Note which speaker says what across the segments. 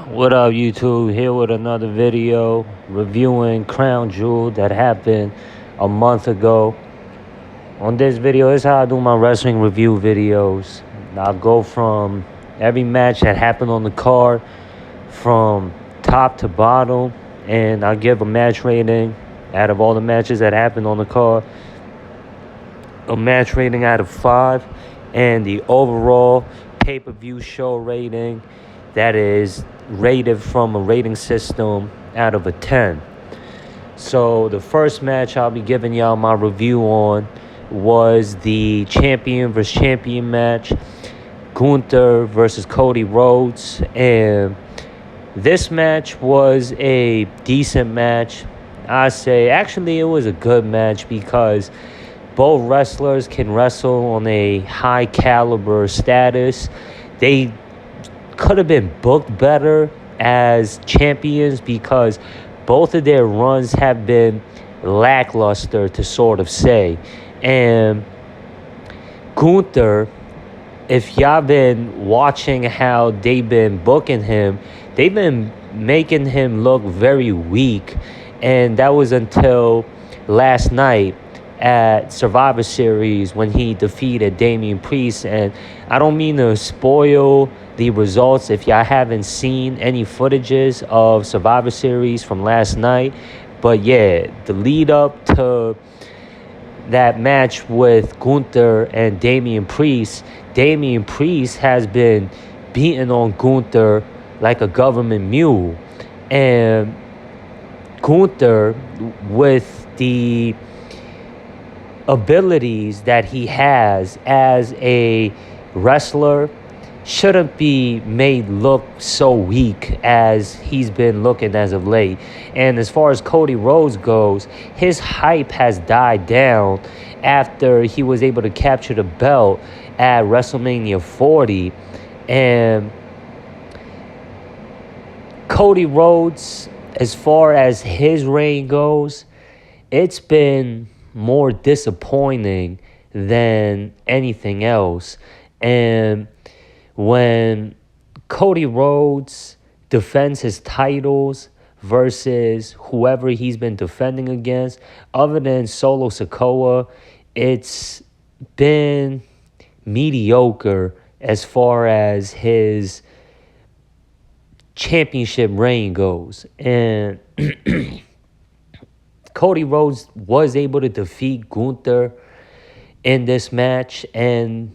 Speaker 1: What up, YouTube? Here with another video reviewing Crown Jewel that happened a month ago. On this video, this is how I do my wrestling review videos. I'll go from every match that happened on the card from top to bottom, and I'll give a match rating out of all the matches that happened on the card. A match rating out of 5, and the overall pay-per-view show rating that is rated from a rating system out of a 10. So the first match I'll be giving y'all my review on was the champion versus champion match, Gunther versus Cody Rhodes. And this match was a decent match. I say actually it was a good match because both wrestlers can wrestle on a high caliber status. They could have been booked better as champions because both of their runs have been lackluster, to sort of say. And Gunther, if y'all been watching how they've been booking him, they've been making him look very weak. And that was until last night at Survivor Series when he defeated Damian Priest. And I don't mean to spoil the results if y'all haven't seen any footages of Survivor Series from last night. But yeah, the lead up to that match with Gunther and Damian Priest has been beating on Gunther like a government mule. And Gunther, with the abilities that he has as a wrestler, shouldn't be made look so weak as he's been looking as of late. And as far as Cody Rhodes goes, his hype has died down after he was able to capture the belt at WrestleMania 40. And Cody Rhodes, as far as his reign goes, it's been more disappointing than anything else. And when Cody Rhodes defends his titles versus whoever he's been defending against, other than Solo Sikoa, it's been mediocre as far as his championship reign goes. And Cody Rhodes was able to defeat Gunther in this match, and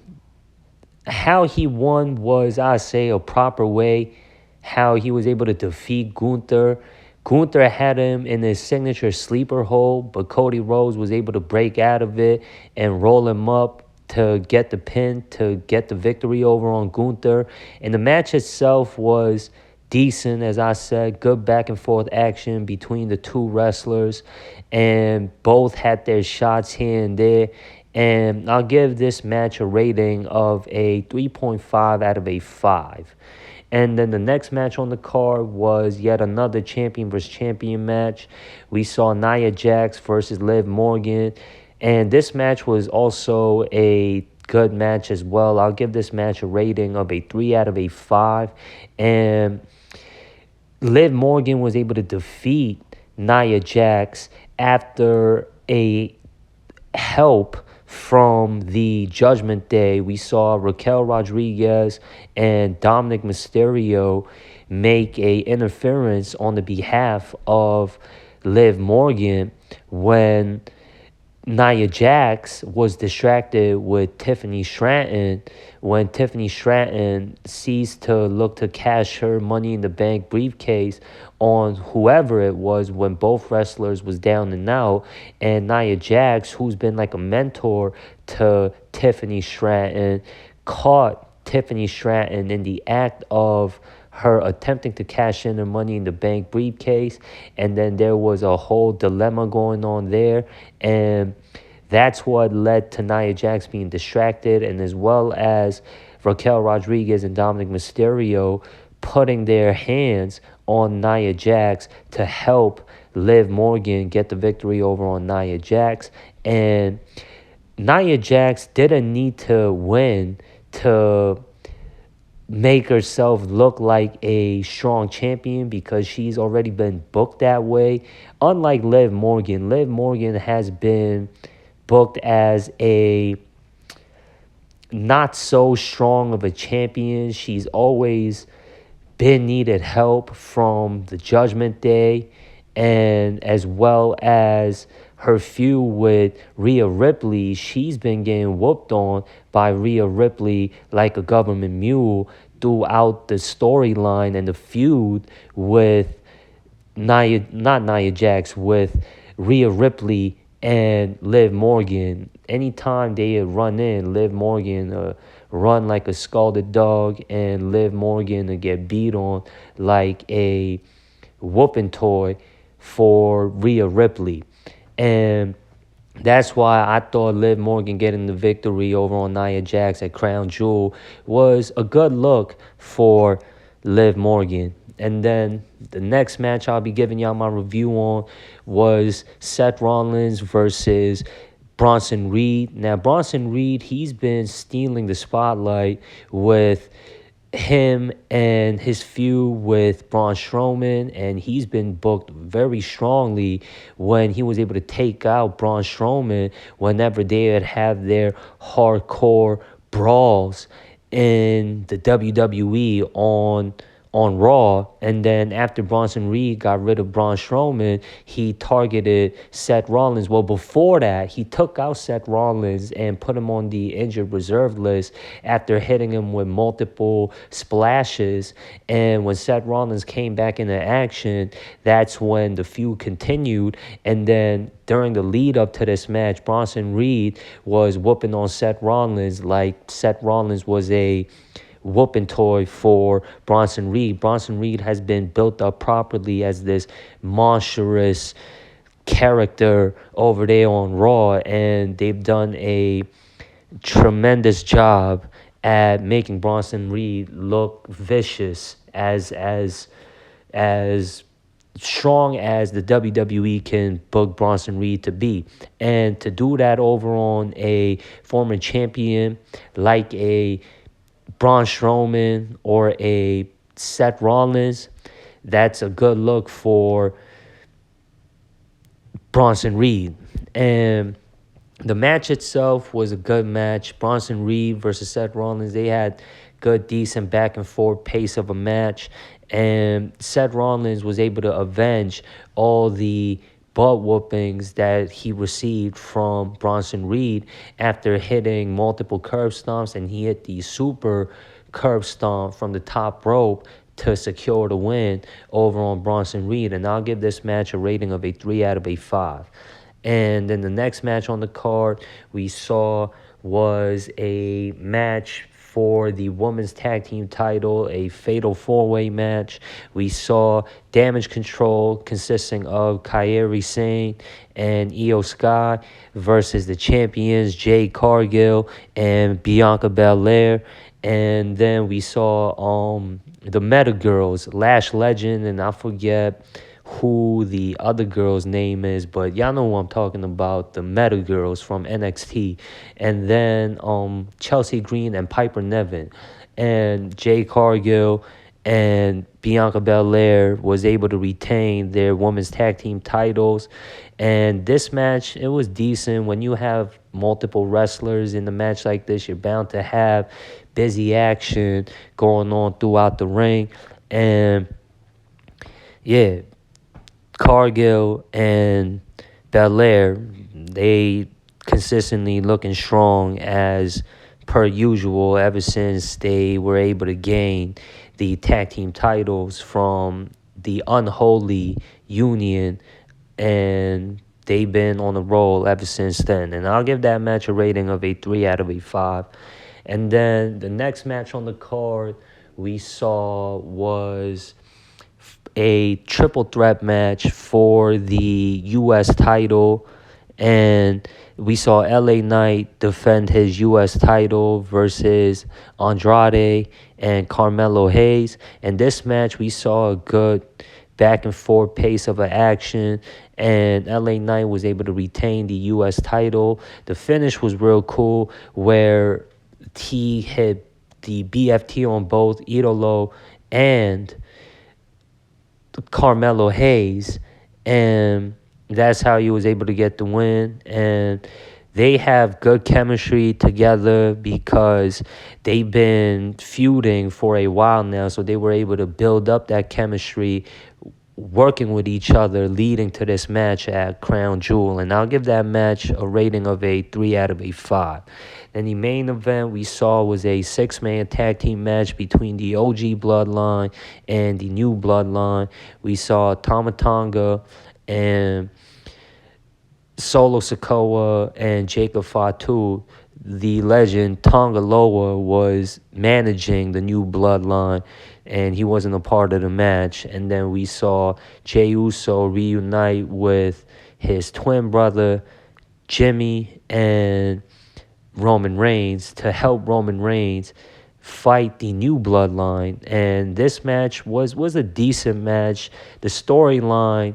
Speaker 1: how he won was, I say, a proper way. How he was able to defeat Gunther. Gunther had him in his signature sleeper hold, but Cody Rhodes was able to break out of it and roll him up to get the pin, to get the victory over on Gunther. And the match itself was decent, as I said, good back and forth action between the two wrestlers, and both had their shots here and there. And I'll give this match a rating of a 3.5 out of a 5. And then the next match on the card was yet another champion versus champion match. We saw Nia Jax versus Liv Morgan. And this match was also a good match as well. I'll give this match a rating of a 3 out of a 5. And Liv Morgan was able to defeat Nia Jax after a help from the Judgment Day. We saw Raquel Rodriguez and Dominic Mysterio make a interference on the behalf of Liv Morgan when Nia Jax was distracted with Tiffany Stratton, when Tiffany Stratton ceased to look to cash her Money in the Bank briefcase on whoever it was when both wrestlers was down and out. And Nia Jax, who's been like a mentor to Tiffany Stratton, caught Tiffany Stratton in the act of her attempting to cash in her Money in the Bank briefcase. And then there was a whole dilemma going on there. And that's what led to Nia Jax being distracted, and as well as Raquel Rodriguez and Dominic Mysterio putting their hands on Nia Jax to help Liv Morgan get the victory over on Nia Jax. And Nia Jax didn't need to win to make herself look like a strong champion because she's already been booked that way. Unlike Liv Morgan has been booked as a not so strong of a champion. She's always been needed help from the Judgment Day, and as well as her feud with Rhea Ripley, she's been getting whooped on by Rhea Ripley like a government mule throughout the storyline and the feud with not Nia Jax, with Rhea Ripley and Liv Morgan. Anytime they run in, Liv Morgan run like a scalded dog, and Liv Morgan get beat on like a whooping toy for Rhea Ripley. And that's why I thought Liv Morgan getting the victory over on Nia Jax at Crown Jewel was a good look for Liv Morgan. And then the next match I'll be giving y'all my review on was Seth Rollins versus Bronson Reed. Now, Bronson Reed, he's been stealing the spotlight with him and his feud with Braun Strowman, and he's been booked very strongly when he was able to take out Braun Strowman whenever they would have their hardcore brawls in the WWE on Raw. And then after Bronson Reed got rid of Braun Strowman, he targeted Seth Rollins. Well, before that, he took out Seth Rollins and put him on the injured reserve list after hitting him with multiple splashes. And when Seth Rollins came back into action, that's when the feud continued. And then during the lead up to this match, Bronson Reed was whooping on Seth Rollins like Seth Rollins was a whooping toy for Bronson Reed. Bronson Reed has been built up properly as this monstrous character over there on Raw, and they've done a tremendous job at making Bronson Reed look vicious, as strong as the WWE can book Bronson Reed to be. And to do that over on a former champion like a Braun Strowman or a Seth Rollins, that's a good look for Bronson Reed. And the match itself was a good match. Bronson Reed versus Seth Rollins, they had good, decent back and forth pace of a match. And Seth Rollins was able to avenge all the butt whoopings that he received from Bronson Reed after hitting multiple curb stomps, and he hit the super curb stomp from the top rope to secure the win over on Bronson Reed. And I'll give this match a rating of a 3 out of a 5. And then the next match on the card we saw was a match for the women's tag team title, a fatal four-way match. We saw Damage Control consisting of Kairi Sane and Io Sky versus the champions Jade Cargill and Bianca Belair. And then we saw the Meta Girls, Lash Legend, and I forget who the other girl's name is, but y'all know who I'm talking about, the Meta Girls from NXT. And then Chelsea Green and Piper Niven. And Jade Cargill and Bianca Belair was able to retain their women's tag team titles. And this match, it was decent. When you have multiple wrestlers in the match like this, you're bound to have busy action going on throughout the ring. And yeah, Cargill and Belair, they consistently looking strong as per usual ever since they were able to gain the tag team titles from the Unholy Union, and they've been on a roll ever since then. And I'll give that match a rating of a 3 out of a 5. And then the next match on the card we saw was a triple threat match for the U.S. title, and we saw LA Knight defend his U.S. title versus Andrade and Carmelo Hayes. And this match, we saw a good back and forth pace of an action, and LA Knight was able to retain the U.S. title. The finish was real cool, where he hit the BFT on both Idolo and Carmelo Hayes, and that's how he was able to get the win. And they have good chemistry together because they've been feuding for a while now, so they were able to build up that chemistry working with each other leading to this match at Crown Jewel. And I'll give that match a rating of a 3 out of a 5. Then the main event we saw was a 6-man tag team match between the OG Bloodline and the New Bloodline. We saw Tama Tonga and Solo Sikoa and Jacob Fatu. The legend Tonga Loa was managing the New Bloodline, and he wasn't a part of the match. And then we saw Jey Uso reunite with his twin brother Jimmy and Roman Reigns to help Roman Reigns fight the New Bloodline. And this match was a decent match. The storyline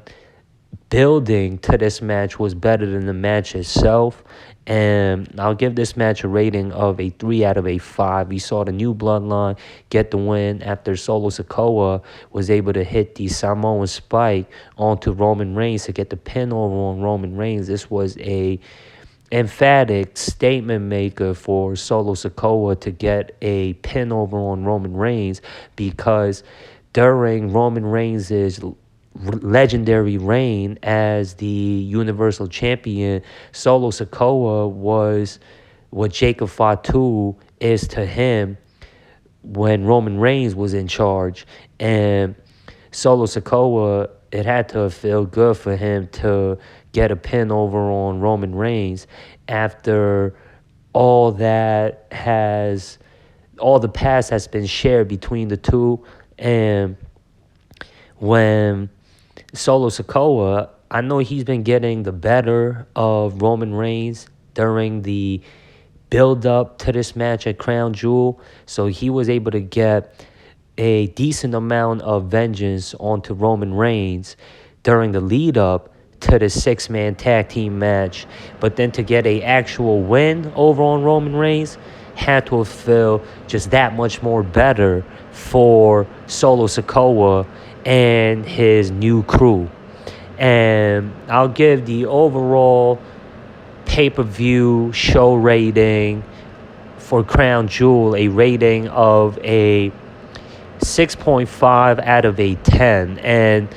Speaker 1: building to this match was better than the match itself. And I'll give this match a rating of a 3 out of a 5. We saw the New Bloodline get the win after Solo Sikoa was able to hit the Samoan Spike onto Roman Reigns to get the pin over on Roman Reigns. This was a emphatic statement maker for Solo Sikoa to get a pin over on Roman Reigns, because during Roman Reigns' legendary reign as the Universal Champion, Solo Sikoa was what Jacob Fatu is to him when Roman Reigns was in charge. And Solo Sikoa, it had to feel good for him to get a pin over on Roman Reigns after all the past has been shared between the two. And when Solo Sikoa, I know he's been getting the better of Roman Reigns during the build-up to this match at Crown Jewel, so he was able to get a decent amount of vengeance onto Roman Reigns during the lead-up to the 6-man tag team match. But then to get a actual win over on Roman Reigns had to feel just that much more better for Solo Sikoa and his new crew. And I'll give the overall pay-per-view show rating for Crown Jewel a rating of a 6.5 out of a 10. And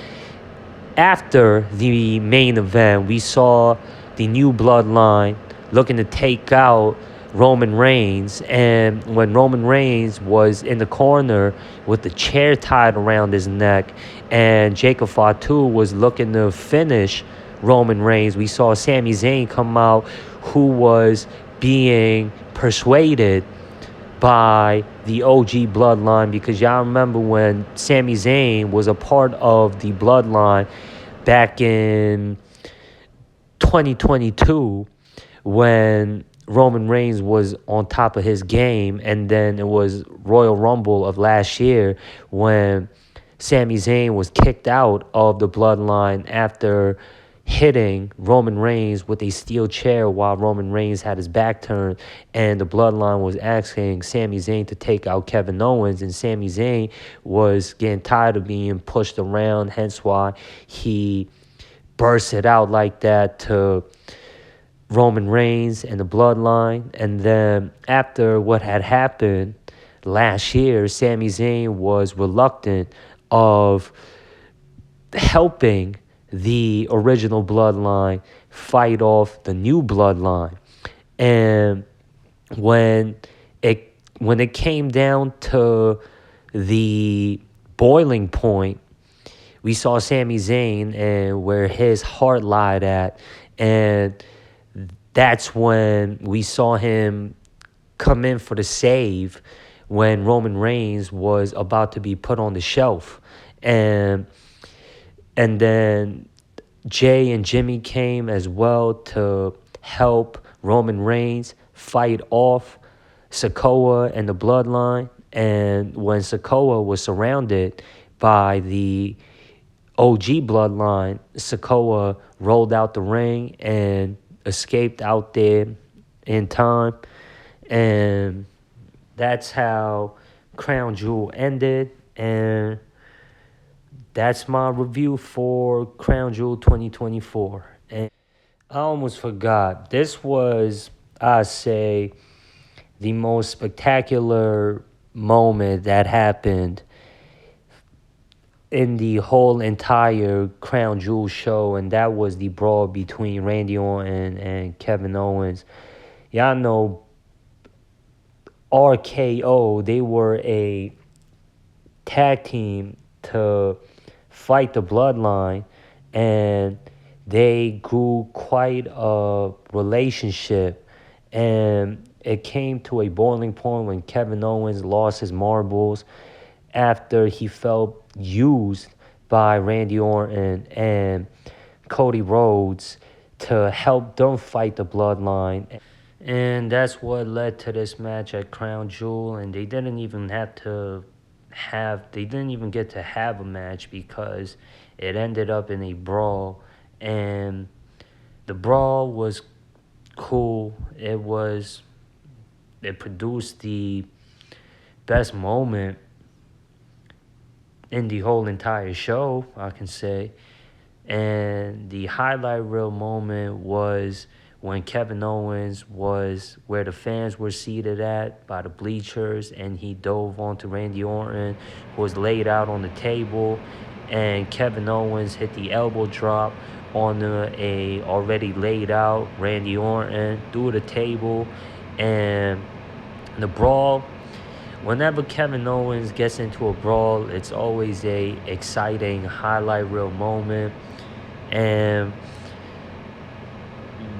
Speaker 1: after the main event, we saw the New Bloodline looking to take out Roman Reigns, and when Roman Reigns was in the corner with the chair tied around his neck and Jacob Fatu was looking to finish Roman Reigns, we saw Sami Zayn come out, who was being persuaded by the OG Bloodline, because y'all remember when Sami Zayn was a part of the Bloodline back in 2022 when Roman Reigns was on top of his game, and then it was Royal Rumble of last year when Sami Zayn was kicked out of the Bloodline after hitting Roman Reigns with a steel chair while Roman Reigns had his back turned, and the Bloodline was asking Sami Zayn to take out Kevin Owens, and Sami Zayn was getting tired of being pushed around, hence why he burst it out like that to Roman Reigns and the Bloodline. And then after what had happened last year, Sami Zayn was reluctant of helping the original Bloodline fight off the New Bloodline. And when it came down to the boiling point, we saw Sami Zayn and where his heart lied at, and that's when we saw him come in for the save when Roman Reigns was about to be put on the shelf. And then Jay and Jimmy came as well to help Roman Reigns fight off Sikoa and the Bloodline. And when Sikoa was surrounded by the OG Bloodline, Sikoa rolled out the ring and escaped out there in time. And that's how Crown Jewel ended. And that's my review for Crown Jewel 2024. And I almost forgot. This was, I say, the most spectacular moment that happened in the whole entire Crown Jewel show, and that was the brawl between Randy Orton and Kevin Owens. Y'all know RKO, they were a tag team to fight the bloodline, and they grew quite a relationship, and it came to a boiling point when Kevin Owens lost his marbles after he felt used by Randy Orton and Cody Rhodes to help them fight the bloodline. And that's what led to this match at Crown Jewel. And they didn't even they didn't even get to have a match because it ended up in a brawl. And the brawl was cool. It produced the best moment in the whole entire show, I can say. And the highlight reel moment was when Kevin Owens was where the fans were seated at by the bleachers, and he dove onto Randy Orton, who was laid out on the table, and Kevin Owens hit the elbow drop on a already laid out Randy Orton through the table. And the brawl, whenever Kevin Owens gets into a brawl, it's always a exciting highlight reel moment. And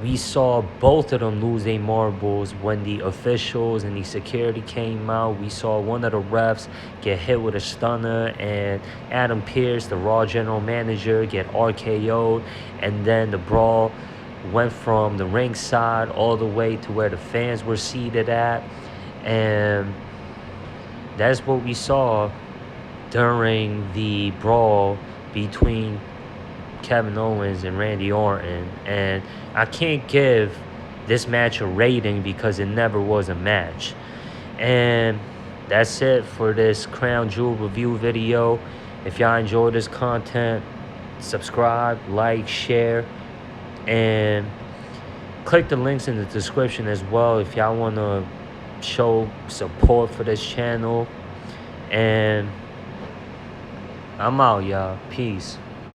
Speaker 1: we saw both of them lose their marbles when the officials and the security came out. We saw one of the refs get hit with a stunner, and Adam Pearce, the Raw general manager, get RKO'd. And then the brawl went from the ringside all the way to where the fans were seated at. And that's what we saw during the brawl between Kevin Owens and Randy Orton. And I can't give this match a rating because it never was a match. And that's it for this Crown Jewel review video. If y'all enjoy this content, subscribe, like, share, and click the links in the description as well if y'all want to show support for this channel. And I'm out, y'all. Peace.